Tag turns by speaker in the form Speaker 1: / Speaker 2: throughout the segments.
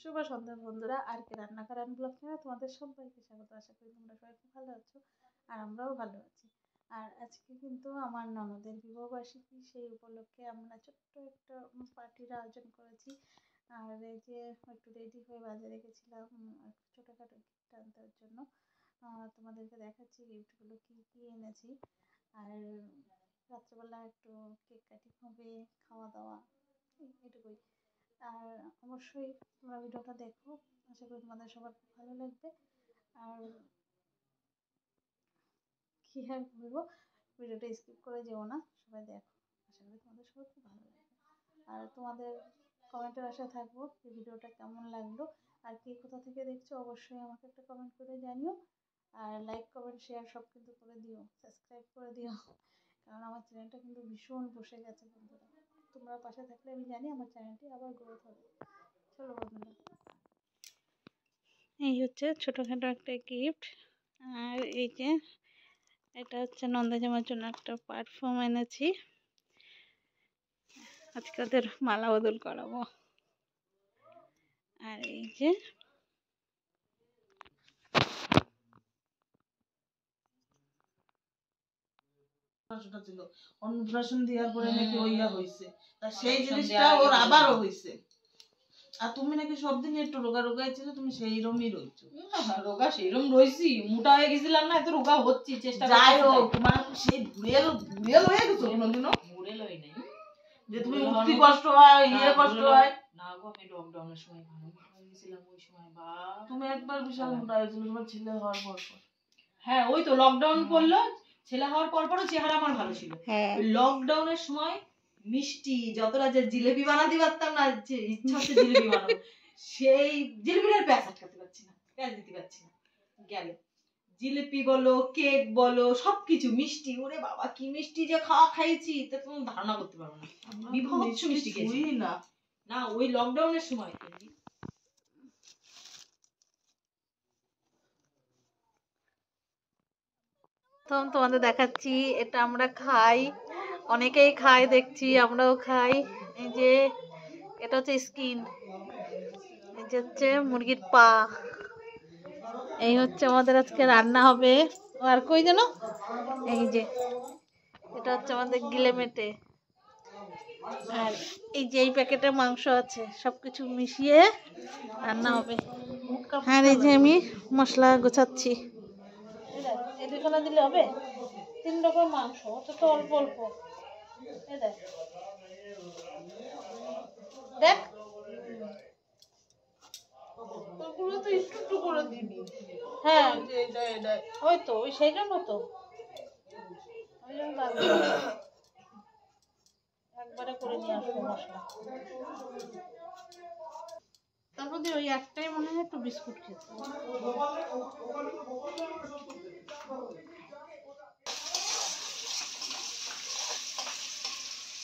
Speaker 1: শুভ সন্ধ্যা বন্ধুরা, আর কে রান্নাঘর ব্লগ চ্যানেলে তোমাদের সবাইকে স্বাগত। আশা করি তোমরা সবাই খুব ভালো আছো আর আমরাও ভালো আছি। আর আজকে কিন্তু আমার ননদের বিবাহবার্ষিকী, সেই উপলক্ষে আমরা ছোট্ট একটা পার্টির আয়োজন করেছি। আর এই যে একটু রেডি হয়ে বাজারে গেছিলাম ছোটোখাটো গিফট আনতে জন্য। তোমাদেরকে দেখাচ্ছি গিফটগুলো কী কী এনেছি। আর রাত্রেবেলা একটু কেক কাটিং হবে, খাওয়া দাওয়া, এটুকুই। আর অবশ্যই তোমরা ভিডিওটা দেখো, আশা করি তোমাদের সবার খুব ভালো লাগবে। আর কী আর বলবো, ভিডিওটা স্কিপ করে যেও না, সবাই দেখো, আশা করি তোমাদের সবার খুব ভালো লাগবে। আর তোমাদের কমেন্টের আশায় থাকবো যে ভিডিওটা কেমন লাগলো, আর কে কোথা থেকে দেখছো অবশ্যই আমাকে একটা কমেন্ট করে জানিও। আর লাইক কমেন্ট শেয়ার সব কিন্তু করে দিও, সাবস্ক্রাইব করে দিও, কারণ আমার চ্যানেলটা কিন্তু ভীষণ বসে গেছে বন্ধুরা। তোমরা পাশে থাকলে আমি জানি আমার চ্যানেলটি আবার গ্রোথ হবে। চলো বন্ধুরা, এই হচ্ছে ছোটোখাটো একটা গিফট। আর এই যে এটা হচ্ছে নন্দাজামার জন্য একটা পারফিউম এনেছি, আজকে ওদের মালা বদল করাবো। আর এই যে
Speaker 2: ছিল অন্নপ্রাশন দেওয়ার পরে নাকি ওইয়া হইছে, তা সেই জিনিসটা ওর আবারও হইছে। আর তুমি নাকি সব দিন একটু রোগা রোগাই ছিল, তুমি সেই রকমই রইছো।
Speaker 3: রোগা সেইরকম রইছি, মোটা হয়ে গেছিলাম না, এত রোগা হচ্ছি, চেষ্টা
Speaker 2: যাই হোক, তোমার সেই ভুড়েল হয়ে গেছো কোনোদিনও?
Speaker 3: ভুড়েল হই নাই
Speaker 2: যে তুমি উঠতে কষ্ট হয়, ইয়ে কষ্ট হয়
Speaker 3: না গো। আমি লকডাউনের সময় ভালো মোটা হয়ে গেছিলাম, ওই সময় বা
Speaker 2: তুমি একবার বিশাল মোটা হয়েছিল তোমার ছেলে হওয়ার পর।
Speaker 3: হ্যাঁ, ওই তো লকডাউন পড়লো, ছেলে হওয়ার পরও চেহারা আমার ভালো ছিল। লকডাউনের সময় মিষ্টি যতটা যে জিলেবি বানাতে পারতাম না, যে ইচ্ছা হচ্ছে জিলেবি বানাবো, সেই জিলেবির প্যাঁচ আটকাতে পারছি না, প্যাঁচ দিতে পারছি না। গেল জিলিপি বলো, কেক বলো, সবকিছু মিষ্টি, ওরে বাবা কি মিষ্টি যে খাইছি তা তুমি ধারণা করতে পারবো না। বিভৎস মিষ্টি খেয়েছি না ওই লকডাউনের সময়।
Speaker 1: তোমাদের দেখাচ্ছি, এটা আমরা খাই, অনেকেই খাই দেখছি, আমরাও খাই। এই যে এটা হচ্ছে স্কিন, এই যে হচ্ছে মুরগির পা। এই হচ্ছে আমাদের আজকে রান্না হবে। আর কই যেন, এই যে এটা হচ্ছে আমাদের গিলেমেটে। আর এই যে এই প্যাকেটে মাংস আছে, সবকিছু মিশিয়ে রান্না হবে। আর এই যে আমি মশলা গোছাচ্ছি। এই দুখানা দিলে হবে, 3 রকম মাংস, তো অল্প অল্প। দেখ হ্যাঁ, ওই তো ওই সেই জন্য তো একবারে করে নিয়ে আসবো মশলা। তারপর ওই একটাই মনে হয় একটু বিস্কুট খেতে।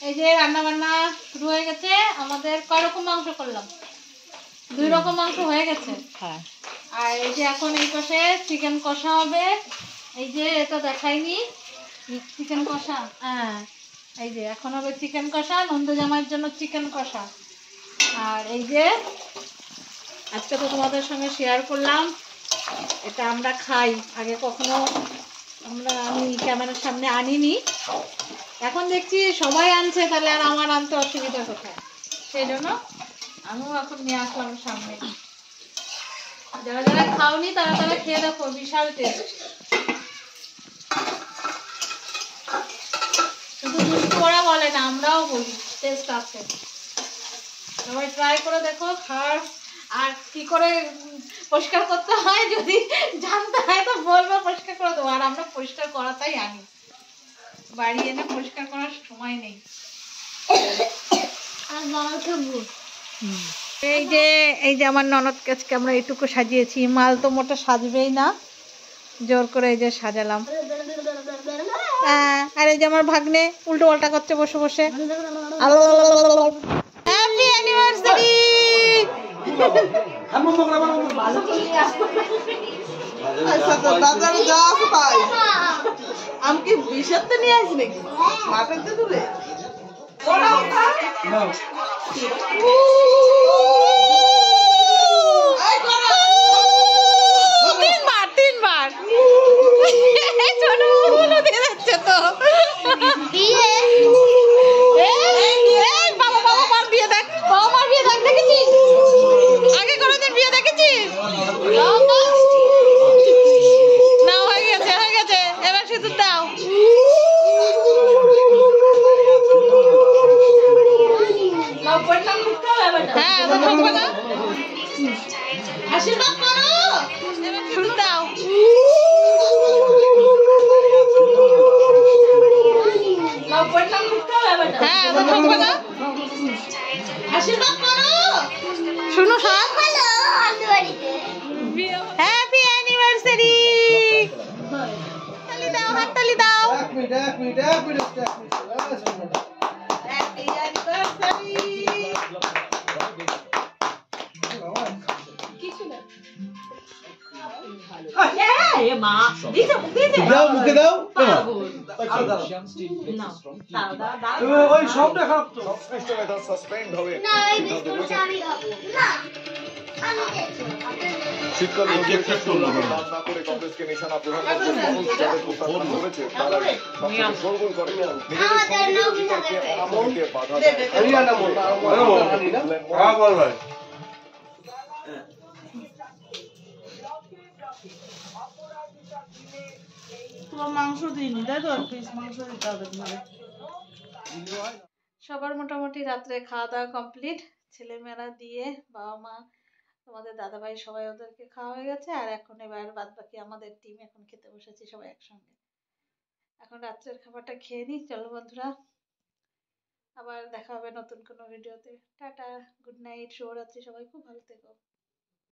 Speaker 1: এই যে রান্না বান্না শুরু হয়ে গেছে আমাদের। কয় রকম মাংস করলাম? 2 রকম মাংস হয়ে গেছে। হ্যাঁ, আর এই যে এখন এই পাশে চিকেন কষা হবে। এই যে এটা দেখাইনি, চিকেন কষা। হ্যাঁ, এই যে এখন হবে চিকেন কষা, নন্দজামাইয়ের জন্য চিকেন কষা। আর এই যে আজকে তো তোমাদের সঙ্গে শেয়ার করলাম, এটা আমরা খাই, আগে কখনো আমি ক্যামেরার সামনে আনিনি। এখন দেখছি সবাই আনছে, তাহলে আর আমার আনতে অসুবিধা কোথায়, সেই জন্য আমিও এখন নিয়ে আসলাম সামনে। যারা যারা খাওনি তারা তারা খেয়ে দেখো, বিশাল টেস্ট। শুধু দুষ্টু ওরা বলে না, আমরাও বলি টেস্ট আছে। সবাই ট্রাই করে দেখো, খাওয়ার আর কি করে পরিষ্কার করতে হয় যদি জানতে হয় তো বলবো, পরিষ্কার করে দেবো। আর আমরা পরিষ্কার করাটাই আনি, বাড়ি এনে পরিষ্কার করার সময় নেই। এই যে আমার ননদ কাছকে আমরা এইটুকু সাজিয়েছি, মাল তো মোটা সাজবেই না, জোর করে এই যে সাজালাম। আর এই যে আমার ভাগ্নে উল্টো পাল্টা করছে বসে বসে। Happy anniversary.
Speaker 2: আমি কি বিষাক্ত নিয়ে আসি নাকি মাথাতে তুলে? আশীর্বাদ করো।
Speaker 1: শুরু দাও। হ্যাঁ এবার ঠুকবে না।
Speaker 2: আশীর্বাদ করো।
Speaker 1: শুনো সব। Happy anniversary. হাততালি দাও, হাততালি দাও।
Speaker 2: Happy anniversary.
Speaker 4: দাও মুখে দাও ওই সবটা খারাপ তো
Speaker 5: সংশ্লিষ্ট মেধা সাসপেন্ড হবে শীতকাল বাদ না করে কংগ্রেসকে নিশানা প্রধানমন্ত্রী যাদের প্রত্যাখ্যান করেছে তারা সবকিছু শোরগোল করে নিজেদের সঙ্গীদের বিতর্কে অনামনকে বাধা দেয়
Speaker 2: তোমার মাংস দিইনি তাই তো, 1 পিস মাংস দিতে হবে তোমার।
Speaker 1: সবার মোটামুটি রাত্রে খাওয়া দাওয়া কমপ্লিট, ছেলেমেয়েরা দিয়ে, বাবা মা, তোমাদের দাদাভাই সবাই ওদেরকে খাওয়া হয়ে গেছে। আর এখন এবার বাদ বাকি আমাদের টিম এখন খেতে বসেছি সবাই একসঙ্গে। এখন রাত্রের খাবারটা খেয়ে নিই। চলো বন্ধুরা, আবার দেখা হবে নতুন কোনো ভিডিওতে। টাটা, গুড নাইট, শুভরাত্রি, সবাই খুব ভালো থেকো।